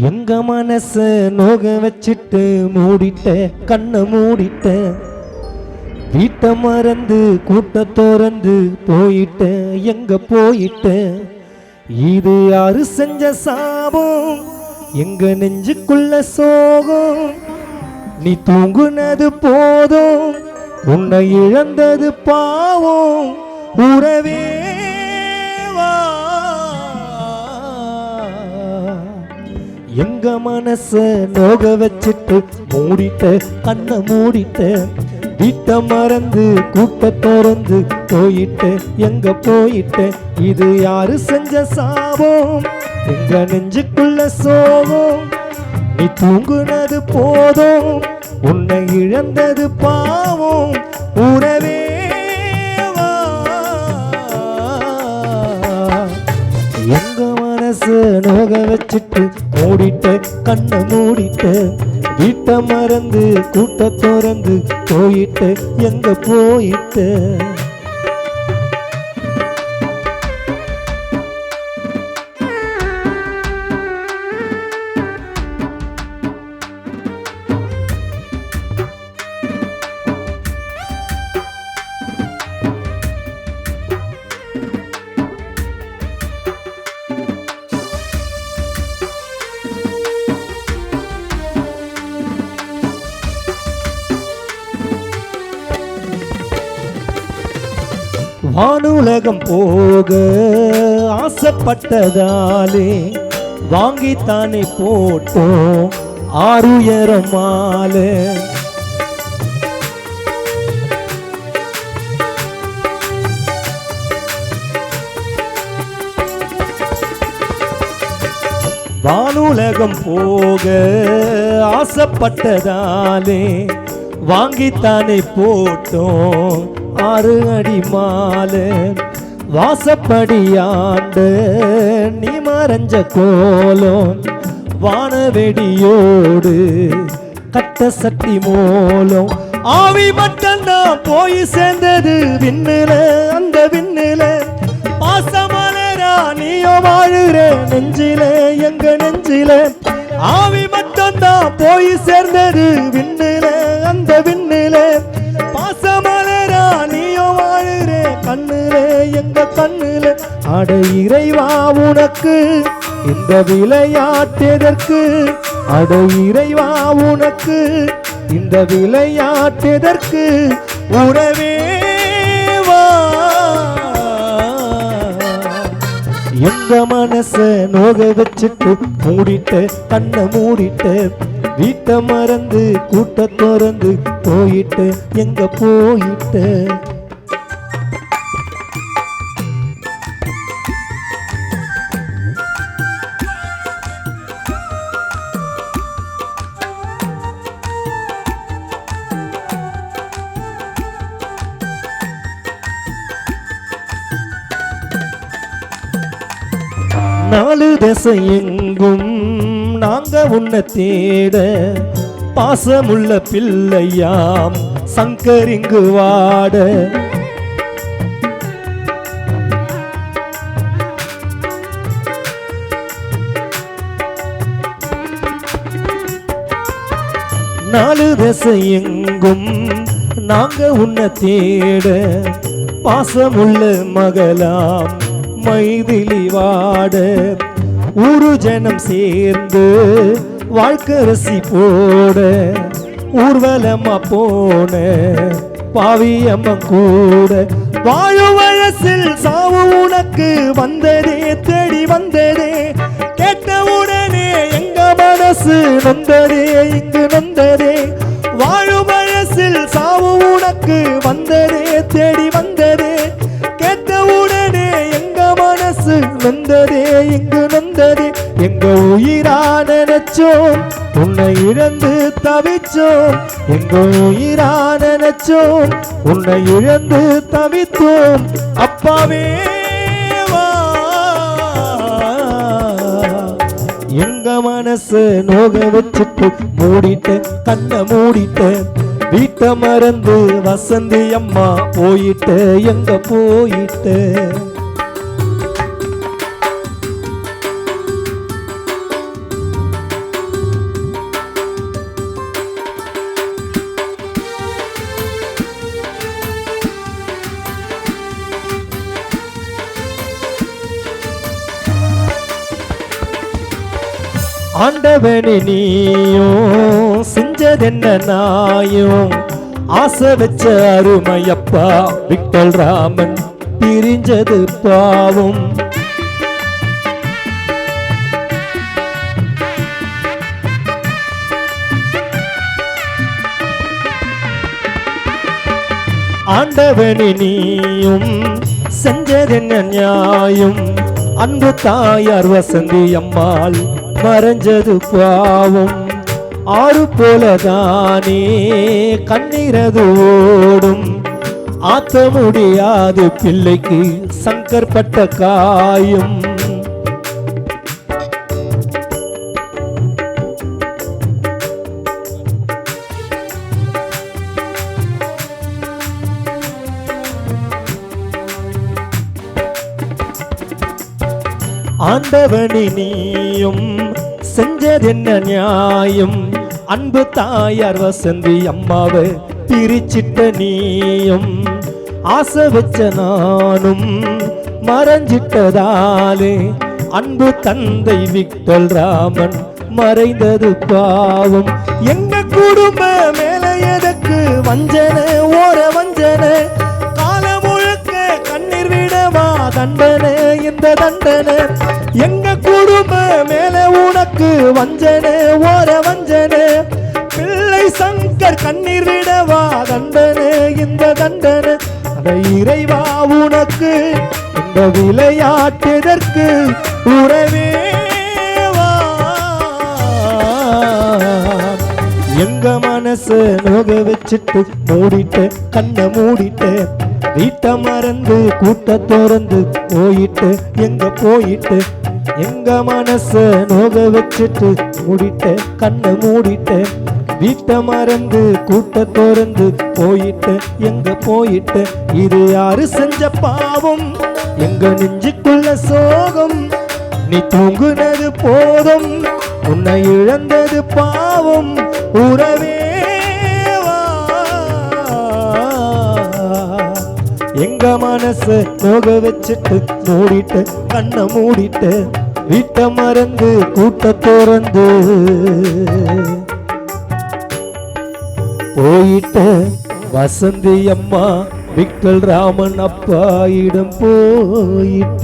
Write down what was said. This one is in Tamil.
எங்க மனச நோக வச்சிட்டு மூடிட்ட கண்ணை மூடிட்ட வீட்டை மறந்து கூட்ட திறந்து போயிட்ட எங்க போயிட்ட இது யாரு செஞ்ச சாபம் எங்க நெஞ்சுக்குள்ள சோகம் நீ தூங்குனது போதும் உன்னை இழந்தது பாவம் உறவே எங்க மனச நோக வச்சிட்டு மூடிட்ட கண்ணை மூடிட்ட வீட்டை மறந்து கூட்ட திறந்து போயிட்ட எங்க போயிட்ட இது யாரு செஞ்ச சாபம் எங்க நெஞ்சுக்குள்ள சோகம் நீ தூங்குனது போதும் உன்னை இழந்தது பாவம் உறவே எங்க மனச நோக வச்சிட்டு மூடிட்ட கண்ணை மூடிட்ட வீட்டை மறந்து கூட்ட திறந்து போயிட்ட எங்க போயிட்ட வானுலகம் போக ஆசைப்பட்டதாலே வாங்கித்தானே போட்டோம் ஆறுயரம் மாலை வானுலகம் போக ஆசைப்பட்டதாலே வாங்கித்தானே போட்டோம் ஆறு அடி மாலை வாசப்படியாண்டு நீ மறைஞ்ச கோலம் வானவெடியோடு கட்ட சட்டி மூலம் ஆவி மட்டும்தான் போய் சேர்ந்தது விண்ணுல அந்த விண்ணுல பாசமலரா நீயோ வாழுற நெஞ்சில எங்க நெஞ்சில ஆவி மட்டும்தான் போய் சேர்ந்தது விண்ணுல அந்த விண்ணுல பாசமலரா நீயோ வாழுற கண்ணுல எங்க கண்ணுல அட இறைவா உனக்கு இந்த விளையாட்டெதற்கு அட இறைவா உனக்கு இந்த விளையாட்டெதற்கு உறவே எங்க மனச நோக வச்சிட்டு மூடிட்ட கண்ணை மூடிட்ட வீட்டை மறந்து கூட்ட திறந்து போயிட்ட எங்க போயிட்ட நாலு திசை எங்கும் நாங்க உன்னை தேட பாசமுள்ள பிள்ளையாம் சங்கரிங்கு வாட நாலு திசை எங்கும் நாங்க உன்னை தேட பாசமுள்ள மகளாம் மைதிலி வாட ஊரு ஜனம் சேர்ந்து வாழ்க்கை ரசி போட ஊர்வலமா போன பாவியம்ம கூட வாழு வயசில் சாவு உனக்கு வந்ததே தேடி வந்ததே கேட்டவுடனே எங்க மனசு நொந்ததே இங்கு நொந்ததே வாழு வயசில் சாவு உனக்கு வந்ததே தேடி வந்ததே கேட்டவுடனே எங்க மனசு நொந்ததே இங்கு நொந்ததே எங்க உயிரா நினைச்சோம் உன்னை இழந்து தவிச்சோம் எங்க உயிரா நினைச்சோம் உன்னை இழந்து தவித்தோம் அப்பாவே எங்க மனசு நோக வச்சுட்டு மூடிட்ட கண்ணை மூடிட்ட வீட்டை மறந்து வசந்தி அம்மா போயிட்ட எங்க போயிட்ட ஆண்டவனே நீயும் செஞ்சதென்ன நாயும் ஆசை வச்ச அருமையப்பா விட்டல் ராமன் பிரிஞ்சது பாவம் ஆண்டவனே நீயும் செஞ்சதென்ன நியாயம் அன்பு தாயார் வசந்தி அம்மாள் மறைஞ்சது பாவம் ஆறு போலதானே கண்ணீரது ஓடும் ஆத்த முடியாது பிள்ளைக்கு சங்கற்பட்ட காயம் ஆண்டவனே நீயும் செஞ்சதென்ன நியாயம் அன்பு தாயார் வசந்தி அம்மாவை பிரிச்சிட்ட நீயும் ஆசை வச்ச நானும் மறைஞ்சிட்டதாலே அன்பு தந்தை விட்டல் ராமன் மறைந்தது பாவம் எங்க குடும்ப மேல எதற்கு வஞ்சனை ஓர வஞ்சனை காலம் முழுக்க கண்ணீர் விடவா தண்டனை இந்த தண்டனை எங்க குடும்ப மேல உனக்கு வஞ்சனை ஓர வஞ்சனை பிள்ளை சங்கர் கண்ணீர் விடவா தண்டனை இந்த தண்டனை அட இறைவா உனக்கு இந்த விளையாட்டுதற்கு உறவேவா எங்க மனசு நோக வச்சுட்டு மூடிட்ட கண்ணை மூடிட்ட வீட்டை மறந்து கூட்ட திறந்து போயிட்டு எங்க போயிட்டு எங்க மனச நோக வச்சுட்டு மூடிட்ட கண்ணை மூடிட்ட வீட்டை மறந்து கூட்ட திறந்து போயிட்டு எங்க போயிட்டு இது யாரு செஞ்ச பாவம் எங்க நெஞ்சுக்குள்ள சோகம் நீ தூங்குனது போதும் உன்னை இழந்தது பாவம் உறவேவா எங்க மனச நோக வச்சுட்டு மூடிட்டு கண்ணை மூடிட்டு வீட்டை மறந்து கூட்ட திறந்து போயிட்ட வசந்தி அம்மா விட்டல் ராமன் அப்பா இடம் போயிட்ட